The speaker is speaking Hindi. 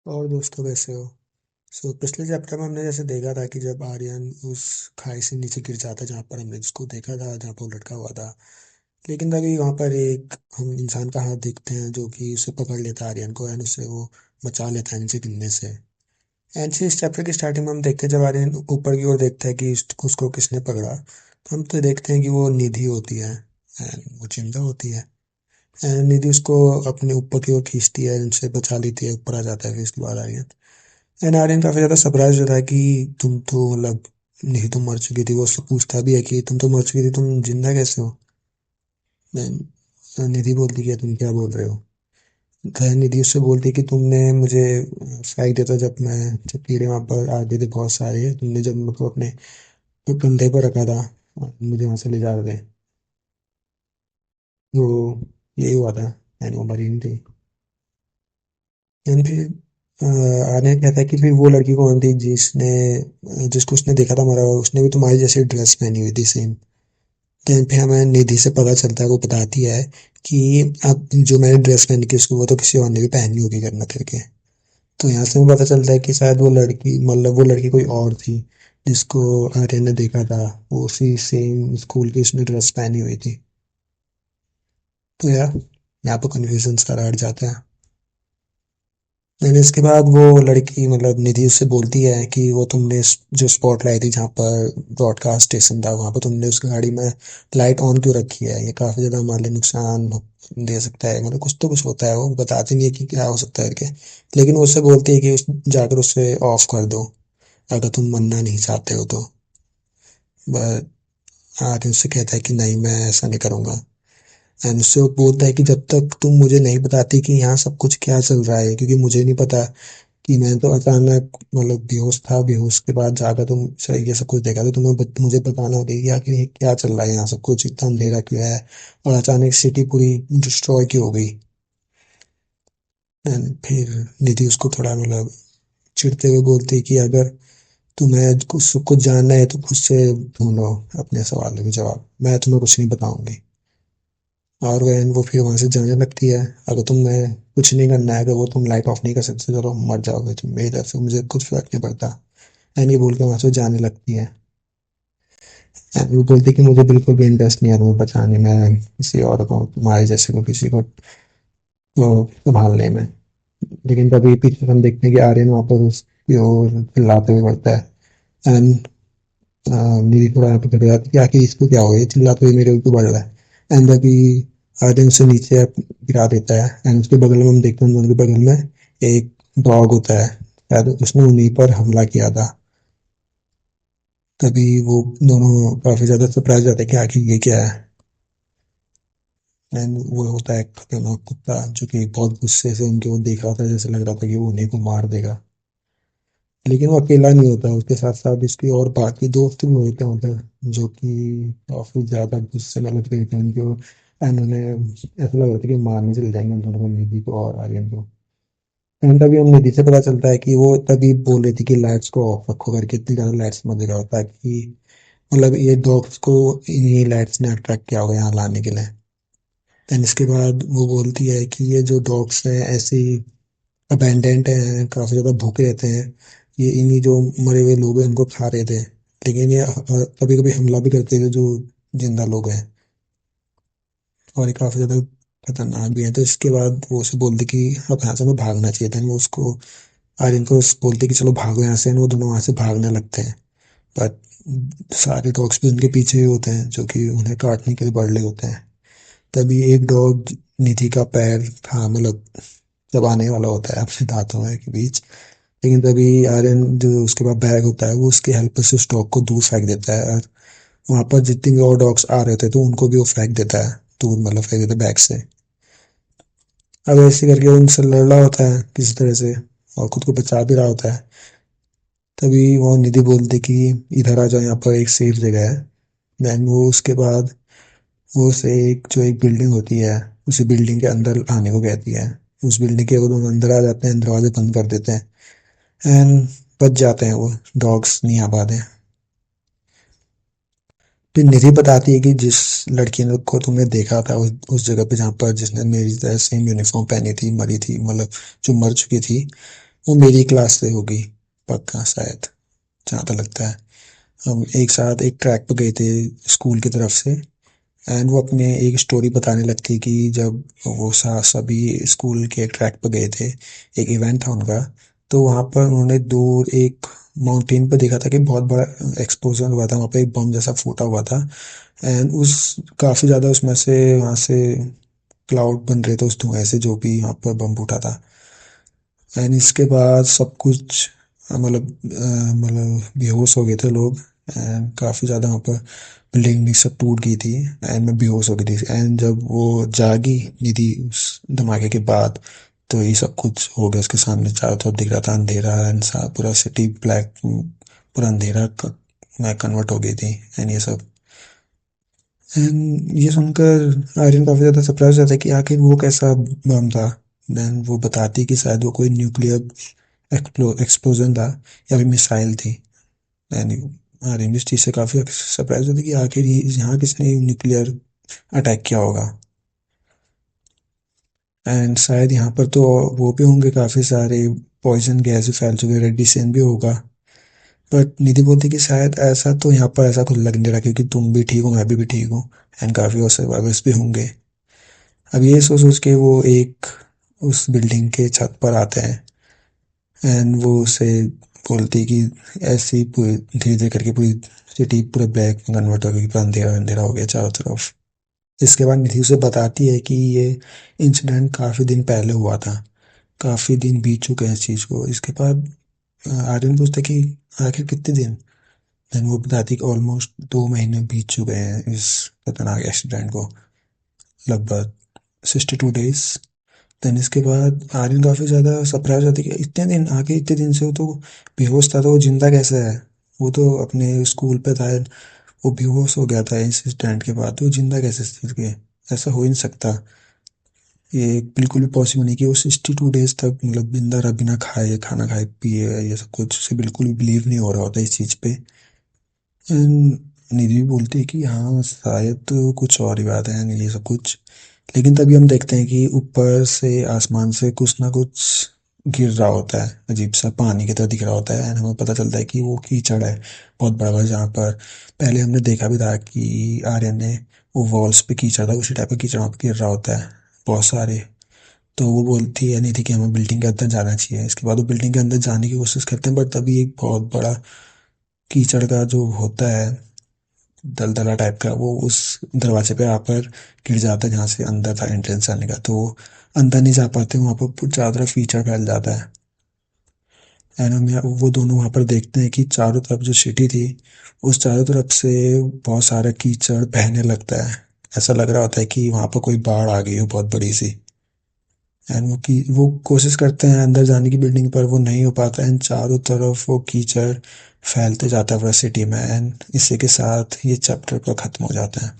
और दोस्तों कैसे हो। पिछले चैप्टर में हमने जैसे देखा था कि जब आर्यन उस खाई से नीचे गिर जाता जहाँ पर हमने जिसको देखा था, जहाँ पर वो लटका हुआ था। लेकिन तभी वहाँ पर एक हम इंसान का हाथ देखते हैं जो कि उसे पकड़ लेता है आर्यन को, एंड उससे वो बचा लेता है नीचे गिरने से। एंड फिर इस चैप्टर की स्टार्टिंग में हम देखते हैं जब आर्यन ऊपर की ओर देखता है कि उसको किसने पकड़ा, तो हम तो देखते हैं कि वो निधि होती है। एंड वो जिंदा होती है। एंड निधि उसको अपने ऊपर की ओर खींचती है, उनसे बचा लेती है, ऊपर आ जाता है फिर उसके बाद आर्यन। एंड आर्यन काफी ज्यादा सरप्राइज होता है कि तुम तो मतलब नहीं, तुम मर चुकी थी। वो उससे पूछता भी है कि तुम तो मर चुकी थी, तुम जिंदा कैसे हो। Then निधि बोलती है तुम क्या बोल रहे हो। फिर निधि उससे बोलती है कि तुमने मुझे फेंक दिया था जब कीड़े वहां पर आते थे बहुत सारे, तुमने जब मेरे को अपने कंधे पर रखा था मुझे वहां से ले जा रहे थे। तो यही हुआ था। एंड वो मरी नहीं थी। एंड फिर आर्यन कहता है कि फिर वो लड़की कौन थी जिसको उसने देखा था मरा हुआ, उसने भी तुम्हारी जैसी ड्रेस पहनी हुई थी सेम। देन फिर हमें निधि से पता चलता है, वो बताती है कि अब जो मैंने ड्रेस पहनी थी उसको वो तो किसी और ने भी पहनी होगी करना करके। तो यहाँ से हमें पता चलता है कि शायद वो लड़की कोई और थी जिसको आर्यन ने देखा था। वो उसी सेम स्कूल की उसने ड्रेस पहनी हुई थी। तो यार यहाँ पर कन्फ्यूजन सारा हट जाता है। मैंने इसके बाद वो लड़की मतलब निधि उससे बोलती है कि वो तुमने जो स्पॉट लाई थी जहाँ पर ब्रॉडकास्ट स्टेशन था, वहां पर तुमने उस गाड़ी में लाइट ऑन क्यों रखी है, ये काफी ज्यादा हमारे लिए नुकसान दे सकता है। मतलब कुछ तो कुछ होता है, वो बताती नहीं है कि क्या हो सकता है करके। लेकिन वो उससे बोलती है कि जाकर उसे ऑफ कर दो अगर तुम मरना नहीं चाहते हो तो। बट आगे उससे कहता है कि नहीं, मैं ऐसा नहीं करूंगा। एंड उससे वो बोलता है कि जब तक तुम मुझे नहीं बताती कि यहाँ सब कुछ क्या चल रहा है, क्योंकि मुझे नहीं पता कि मैं तो अचानक मतलब बेहोश था, बेहोश के बाद जाकर तुम ये सब कुछ देखा, तो मुझे बताना होगा कि आखिर ये क्या चल रहा है, यहाँ सब कुछ इतना अंधेरा क्यों है और अचानक सिटी पूरी डिस्ट्रॉय क्यों हो गई। एंड फिर निधि उसको थोड़ा मतलब चिढ़ते हुए बोलती है कि अगर तुम्हें कुछ जानना है तो खुद से ढूंढो अपने सवालों के जवाब, मैं तुम्हें कुछ नहीं बताऊंगी। और वो फिर वहां से जाने लगती है। अगर तुम्हें कुछ नहीं करना है, अगर वो तुम लाइट ऑफ नहीं कर सकते, चलो मर जाओगे तुम, मेरी तरफ से मुझे कुछ फर्क नहीं पड़ता। एंड ये बोल के वहां से जाने लगती है। एंड वो बोलती है कि मुझे बिल्कुल भी इंटरेस्ट नहीं है तुम्हें बचाने में, किसी और को, तुम्हारे जैसे को किसी को वो संभालने में। लेकिन तभी पीछे हम देखते हैं कि आर्यन वहां पर उसकी ओर चिल्लाते हुए बढ़ता है। एंड मेरी थोड़ा यहाँ पे घट जाती है कि आखिर इसको क्या हो गया, ये चिल्लाते हुए मेरे ऊपर बढ़ रहा है। एंड तभी आर्यन उसे नीचे गिरा देता है। एंड उसके बगल में हम देखते हैं, उनके बगल में एक डॉग होता है, शायद उसने उन्हीं पर हमला किया था। तभी वो दोनों काफी ज्यादा सरप्राइज जाते हैं कि आखिर ये क्या है। एंड वो होता है एक खतरनाक कुत्ता जो कि बहुत गुस्से से उनके वो देख रहा था, जैसे लग रहा था कि वो उन्हीं को मार देगा। लेकिन वो अकेला नहीं होता, उसके साथ साथ इसके और बाकी दोस्त भी होते हैं उधर, जो कि काफी ज्यादा गुस्से में लग रहे थे उनको। एंड उन्हें ऐसा लग रहा था कि मारने चले जाएंगे उन दोनों को, निधि को और आर्यन को। एंड तभी हम निधि से पता चलता है कि वो तभी बोल रही थी कि लाइट्स को ऑफ रखो करके, इतनी ज्यादा लाइट्स मत जलाओ, ताकि मतलब ये डॉग्स को इन्हीं लाइट्स ने अट्रैक्ट किया होगा यहाँ लाने के लिए। देन इसके बाद वो बोलती है कि ये जो डॉग्स हैं ऐसे ही अबैंडेंट हैं, काफी ज्यादा भूखे रहते हैं, ये इन्हीं जो मरे हुए लोग हैं उनको खा रहे थे। लेकिन ये कभी कभी हमला भी करते थे जो जिंदा लोग हैं, और ये काफी ज्यादा खतरनाक भी है। तो इसके बाद वो उसे बोलती कि अब यहाँ से हमें भागना चाहिए था। वो उसको आर्यन को बोलते कि चलो भागो यहाँ से, and वो दोनों वहां से भागने लगते हैं। बट सारे डॉग्स भी उनके पीछे ही होते हैं जो कि उन्हें काटने के लिए बढ़ रहे होते हैं। तभी एक डॉग निधि का पैर था मतलब चबाने वाला होता है अपने दांतों में के बीच। लेकिन तभी आर्यन जो उसके पास बैग होता है वो उसकी हेल्प से उस डॉग को दूर फेंक देता है, और वहां पर जितने भी और डॉग्स आ रहे थे तो उनको भी वो फेंक देता है दूर, मतलब फेंक देता है बैग से। अब ऐसे करके वो उनसे लड़ रहा होता है किसी तरह से, और खुद को बचा भी रहा होता है। तभी वो निधि बोलती कि इधर आ जाओ, यहाँ पर एक सेफ जगह है। देन वो उसके बाद वो उसे एक बिल्डिंग होती है, उसी बिल्डिंग के अंदर आने को कहती है। उस बिल्डिंग के वो दोनों अंदर आ जाते हैं, दरवाजे बंद कर देते हैं। एंड बच जाते हैं, वो डॉग्स नहीं आ पाते। फिर निधि बताती है कि जिस लड़की ने को तुमने देखा था उस जगह पे जहाँ पर जिसने मेरी तरह सेम यूनिफॉर्म पहनी थी, मरी थी, मतलब जो मर चुकी थी, वो मेरी क्लास से होगी, पक्का शायद, जहाँ तक लगता है। हम एक साथ एक ट्रैक पे गए थे स्कूल की तरफ से। एंड वो अपने एक स्टोरी बताने लगती कि जब वो सभी स्कूल के ट्रैक पे गए थे, एक इवेंट था उनका। तो वहाँ पर उन्होंने दूर एक माउंटेन पे देखा था कि बहुत बड़ा एक्सप्लोजन हुआ था, वहाँ पे एक बम जैसा फूटा हुआ था। एंड उस काफ़ी ज़्यादा उसमें से वहाँ से क्लाउड बन रहे थे उस धुएं से, जो भी वहाँ पर बम फूटा था। एंड इसके बाद सब कुछ मतलब बेहोश हो गए थे लोग। एंड काफ़ी ज़्यादा वहाँ पर बिल्डिंग भी सब टूट गई थी। एंड मैं बेहोश हो गई थी। एंड जब वो जागी निधि उस धमाके के बाद, तो ये सब कुछ हो गया उसके सामने, चारों तरफ दिख रहा था अंधेरा। एंड पूरा सिटी ब्लैक, पूरा अंधेरा में कन्वर्ट हो गई थी। एंड ये सब, एंड ये सुनकर आर्यन काफ़ी ज़्यादा सरप्राइज हो जाता है कि आखिर वो कैसा बम था। देन वो बताती कि शायद वो कोई न्यूक्लियर एक्सप्लोजन था या फिर मिसाइल थी। एंड आर्यन इस चीज़ से काफ़ी सरप्राइज होती है कि आखिर ये यहाँ किसने न्यूक्लियर अटैक किया होगा। एंड शायद यहाँ पर तो वो भी होंगे काफ़ी सारे पॉइजन गैस भी फैल चुके, रेडिएशन भी होगा। बट निधि बोलती कि शायद ऐसा तो यहाँ पर ऐसा कुछ लग नहीं रहा, क्योंकि तुम भी ठीक हो, मैं भी ठीक हूँ। एंड काफ़ी और सर्वाइवर्स भी होंगे। अब ये सोच सोच के वो एक उस बिल्डिंग के छत पर आते हैं। एंड वो उसे बोलती कि ऐसे ही पूरी धीरे धीरे करके पूरी सिटी पूरा ब्लैक में कन्वर्ट हो गई, पूरा अंधेरा अंधेरा हो गया चारों तरफ। इसके बाद निधि उसे बताती है कि ये इंसिडेंट काफ़ी दिन पहले हुआ था, काफ़ी दिन बीत चुके हैं इस चीज़ को। इसके बाद आर्यन पूछता कि आखिर कितने दिन। देन वो बताती कि ऑलमोस्ट 2 महीने बीत चुके हैं इस खतरनाक एक्सीडेंट को, लगभग 62 डेज। देन इसके बाद आर्यन काफ़ी ज़्यादा सरप्राइज होती है कि इतने दिन आगे, इतने दिन से वो तो बेहोश था, तो वो जिंदा कैसे है। वो तो अपने स्कूल पे था, वो बेहोश हो गया था इंसिडेंट के बाद, तो वो जिंदा कैसे फिर के, ऐसा हो ही नहीं सकता। ये बिल्कुल भी पॉसिबल नहीं कि वो 62 डेज तक मतलब जिंदा रहा बिना खाए, खाना खाए पिए, ये सब कुछ उसे बिल्कुल भी बिलीव नहीं हो रहा होता इस चीज़ पे। निधि भी बोलती है कि हाँ शायद तो कुछ और ही बात है, ये सब कुछ। लेकिन तभी हम देखते हैं कि ऊपर से आसमान से कुछ ना कुछ गिर रहा होता है, अजीब सा पानी की तरह दिख रहा होता है। एंड हमें पता चलता है कि वो कीचड़ है, बहुत बड़ा बड़ा, जहाँ पर पहले हमने देखा भी था कि आर्यन ने वो वॉल्स पे कीचड़ था, उसी टाइप का कीचड़ वहाँ पे गिर रहा होता है, बहुत सारे। तो वो बोलती है नहीं थी कि हमें बिल्डिंग के अंदर जाना चाहिए। इसके बाद वो बिल्डिंग के अंदर जाने की कोशिश करते हैं, बट तभी एक बहुत बड़ा कीचड़ का जो होता है दलदला टाइप का, वो उस दरवाजे पे आकर गिर जाता है, जहाँ से अंदर था एंट्रेंस आने का। तो वो अंदर नहीं जा पाते, वहाँ पर चारों तरफ कीचड़ फैल जाता है। एंड हम वो दोनों वहाँ पर देखते हैं कि चारों तरफ जो सिटी थी, उस चारों तरफ से बहुत सारा कीचड़ बहने लगता है। ऐसा लग रहा होता है कि वहाँ पर कोई बाढ़ आ गई हो बहुत बड़ी सी। एंड वो कोशिश करते हैं अंदर जाने की बिल्डिंग पर, वो नहीं हो पाता। एंड चारों तरफ वो कीचड़ फैलते जाता है पूरा सिटी में। एंड इसी के साथ ये चैप्टर पर ख़त्म हो जाता है।